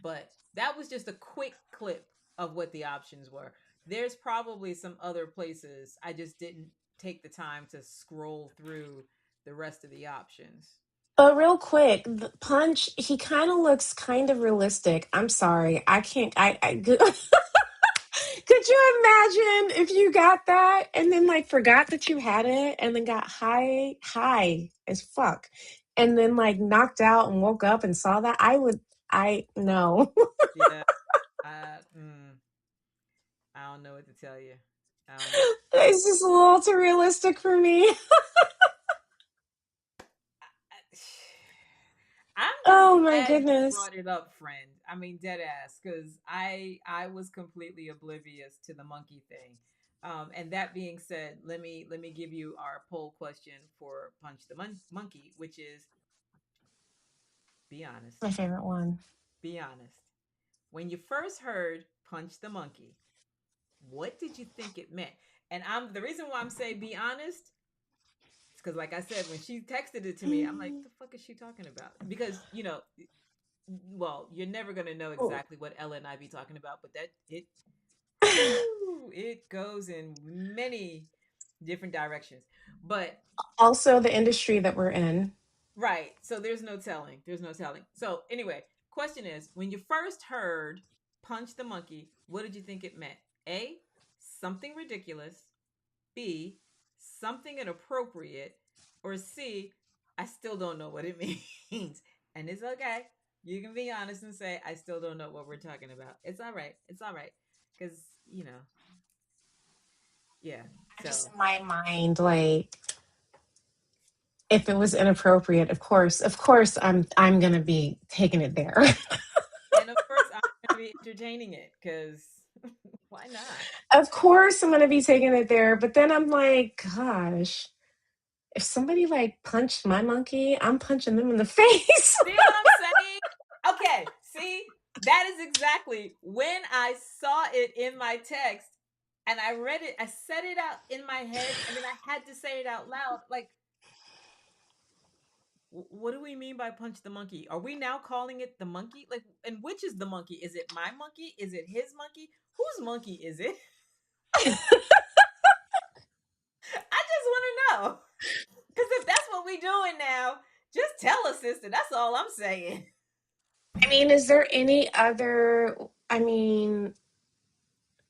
But that was just a quick clip of what the options were. There's probably some other places. I just didn't take the time to scroll through the rest of the options. But real quick, the Punch, he kind of looks kind of realistic. I'm sorry. I can't, could you imagine if you got that and then like forgot that you had it and then got high as fuck and then like knocked out and woke up and saw that? No. Yeah. I don't know what to tell you. It's just a little too realistic for me. I'm just, Oh my glad you goodness. brought it up, friend. I mean, dead ass, because I was completely oblivious to the monkey thing. And that being said, let me give you our poll question for Punch the Monkey, which is be honest. My favorite one. Be honest. When you first heard Punch the Monkey, what did you think it meant? And the reason why I'm saying be honest is because, like I said, when she texted it to me, I'm like, the fuck is she talking about? Because well, you're never gonna know Oh. exactly what Ella and I be talking about, but it goes in many different directions. But Also, the industry that we're in. right, so there's no telling. There's no telling. So anyway, question is, when you first heard Punch the Monkey, what did you think it meant? A, something ridiculous. B, something inappropriate. Or C, I still don't know what it means. And it's okay. You can be honest and say, I still don't know what we're talking about. It's all right. It's all right. Because, yeah. Just So, in my mind, like, if it was inappropriate, of course, I'm gonna be taking it there. and of course, I'm going to be entertaining it because why not? Of course, I'm gonna be taking it there. But then I'm like, gosh, if somebody like punched my monkey, I'm punching them in the face. See what I'm saying? Okay. See, that is exactly when I saw it in my text and I read it, I said it out in my head and then I had to say it out loud. Like, what do we mean by punch the monkey? Are we now calling it the monkey? Like, and which is the monkey? Is it my monkey? Is it his monkey? Whose monkey is it? I just want to know. Because if that's what we doing now, just tell us, sister. That's all I'm saying. I mean, is there any other? I mean,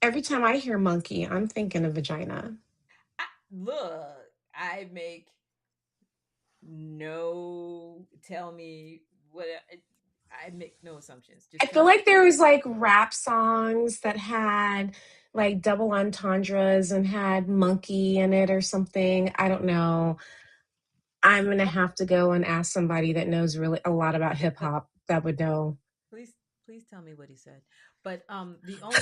every time I hear monkey, I'm thinking of vagina. Look, I make no. Tell me what. I make no assumptions. I Just tell feel me. like there was like rap songs that had like double entendres and had monkey in it or something. I don't know. I'm gonna have to go and ask somebody that knows really a lot about hip hop that would know. Please, please tell me what he said. But the only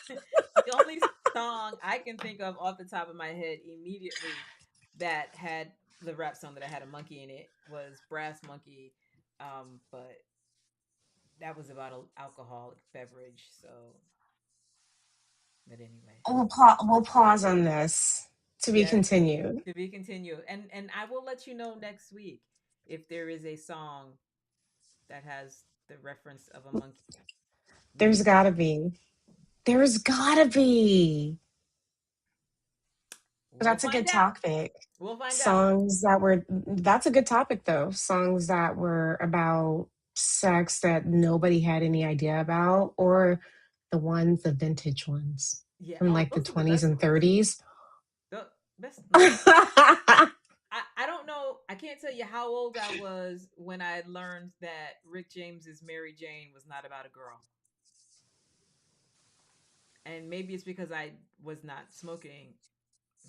the only song I can think of off the top of my head immediately that had the rap song that had a monkey in it was Brass Monkey. But that was about an alcoholic beverage. So, but anyway, We'll pause on this to be yes, continued. to be continued. And I will let you know next week if there is a song that has the reference of a monkey. There's Maybe gotta be. There's gotta be. we'll That's a find good out. topic. We'll find out. That's a good topic though. Songs that were about sex that nobody had any idea about, or the vintage ones Yeah. from Oh, like the those are the 20s best and ones. 30s. The best. Look, I don't know. I can't tell you how old I was when I learned that Rick James's Mary Jane was not about a girl. And maybe it's because I was not smoking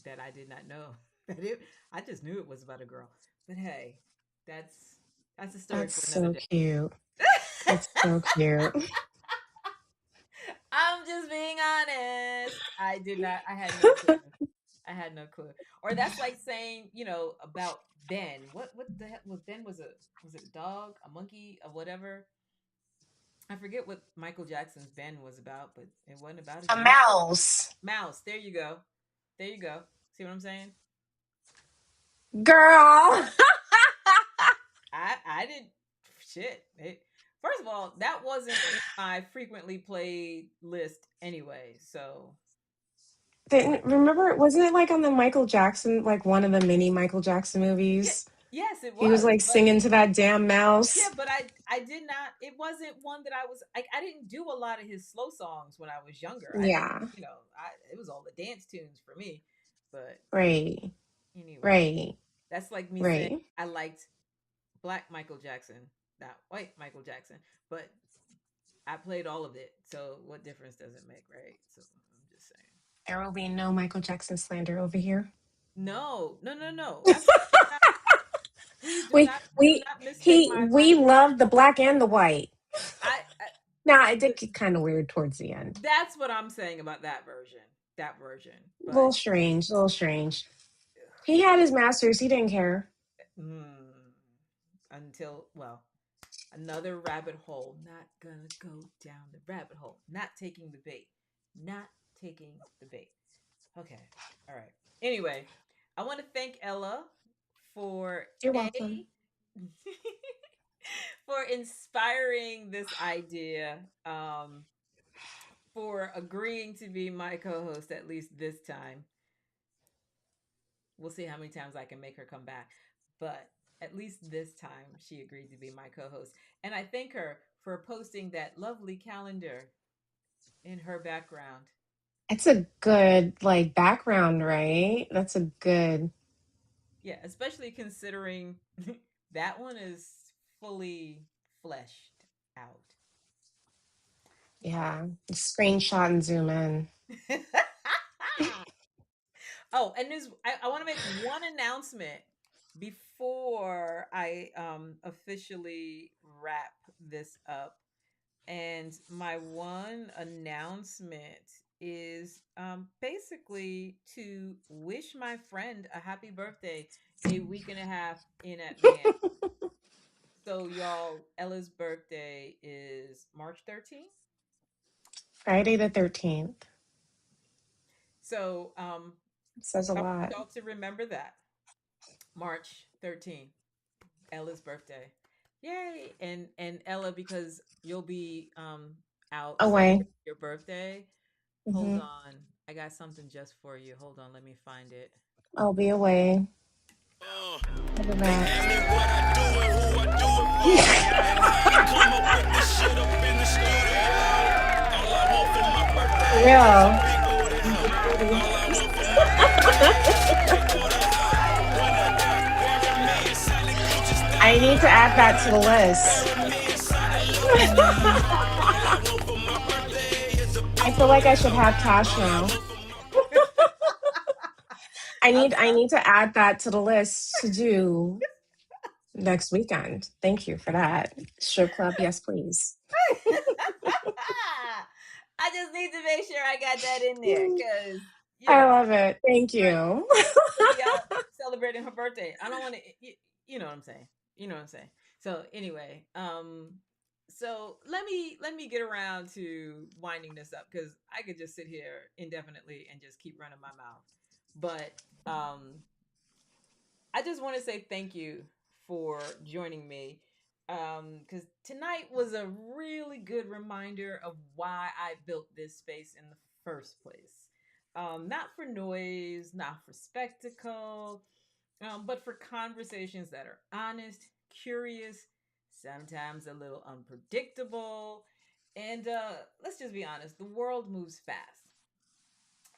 that I did not know that it. I just knew it was about a girl. But hey, that's that's a story That's for another so day. cute. That's so cute. I'm just being honest. I did not. I had no clue. I had no clue. Or that's like saying, about Ben. What the heck was Ben? Was it a dog, a monkey, a whatever? I forget what Michael Jackson's Ben was about, but it wasn't about his A mouse. mouse. Mouse. There you go. There you go. See what I'm saying? Girl. I didn't shit. First of all, that wasn't in my frequently played list anyway. So Didn't remember, wasn't it like on the Michael Jackson, like one of the many Michael Jackson yeah, movies? yes, it He was was. like But singing to that damn yeah, mouse. but I did not. It wasn't one that I was. I didn't do a lot of his slow songs when I was younger. I didn't. Yeah, It was all the dance tunes for me. But right, anyway, right, that's like me saying right. I liked black Michael Jackson, not white Michael Jackson. But I played all of it. So what difference does it make, right? So I'm just saying. There will be no Michael Jackson slander over here. No, no, no, no. Please do We not mistake my we advice. love the black and the white. I Now it did get kind of weird towards the end. that's what I'm saying about that version. That version. A little But strange, a little strange. He had his masters. He didn't care. mm, until well, another rabbit hole. Not gonna go down the rabbit hole. Not taking the bait. Not taking the bait. Okay. All right. Anyway, I want to thank Ella for You're A welcome. for inspiring this idea, for agreeing to be my co-host at least this time. We'll see how many times I can make her come back, but at least this time she agreed to be my co-host. And I thank her for posting that lovely calendar in her background. It's a good like background, right? That's a good. Yeah, especially considering that one is fully fleshed out. Yeah. Screenshot and zoom in. Oh, and I want to make one announcement before I officially wrap this up. And my one announcement is basically to wish my friend a happy birthday a week and a half in advance. So y'all, Ella's birthday is March 13th. Friday the 13th. So Says a I want lot. y'all to remember that. March 13th, Ella's birthday. Yay. And Ella, because you'll be out Away. celebrating your birthday. Hold Hmm. on. I got something just for you. Hold on, let me find it. I'll be away. I'll be They back. ask me what I do and who I do it for. And how I come up with this shit up in the studio. All I want for my birthday For is a real. big booty hoe. Booty. All I want for my birthday is a big booty hoe. When I got bury me inside the Gucci I style. need to add that to the list. Bury me inside the Louis style. All I want for my birthday is a I big feel like booty I should hoe. have cash All I now. want for my I'm I sorry. need to add that to the list to do next weekend. Thank you for that. Strip club, yes, please. I just need to make sure I got that in there because, I love it. Thank right, you. she'll be out celebrating her birthday. I don't want to, you know what I'm saying? You know what I'm saying? So anyway, so let me get around to winding this up because I could just sit here indefinitely and just keep running my mouth. But I just want to say thank you for joining me. Because tonight was a really good reminder of why I built this space in the first place. Not for noise, not for spectacle, but for conversations that are honest, curious, sometimes a little unpredictable. And let's just be honest, the world moves fast.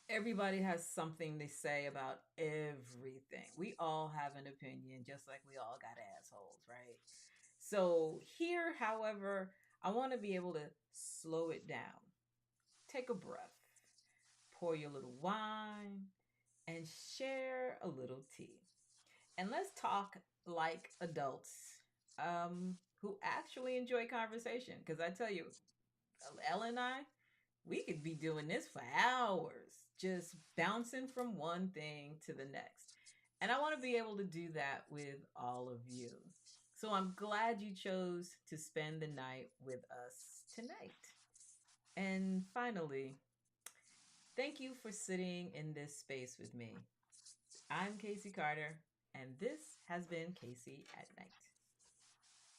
Everybody has something to say about everything. We all have an opinion, just like we all got assholes, right? So, here, however, I want to be able to slow it down. Take a breath, pour your little wine, and share a little tea. And let's talk like adults who actually enjoy conversation. Because I tell you, Ella and I, we could be doing this for hours, just bouncing from one thing to the next. And I want to be able to do that with all of you. So I'm glad you chose to spend the night with us tonight. And finally, thank you for sitting in this space with me. I'm Casey Carter, and this has been Casey at Night.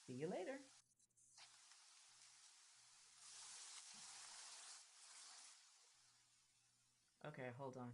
See you later. Okay, hold on.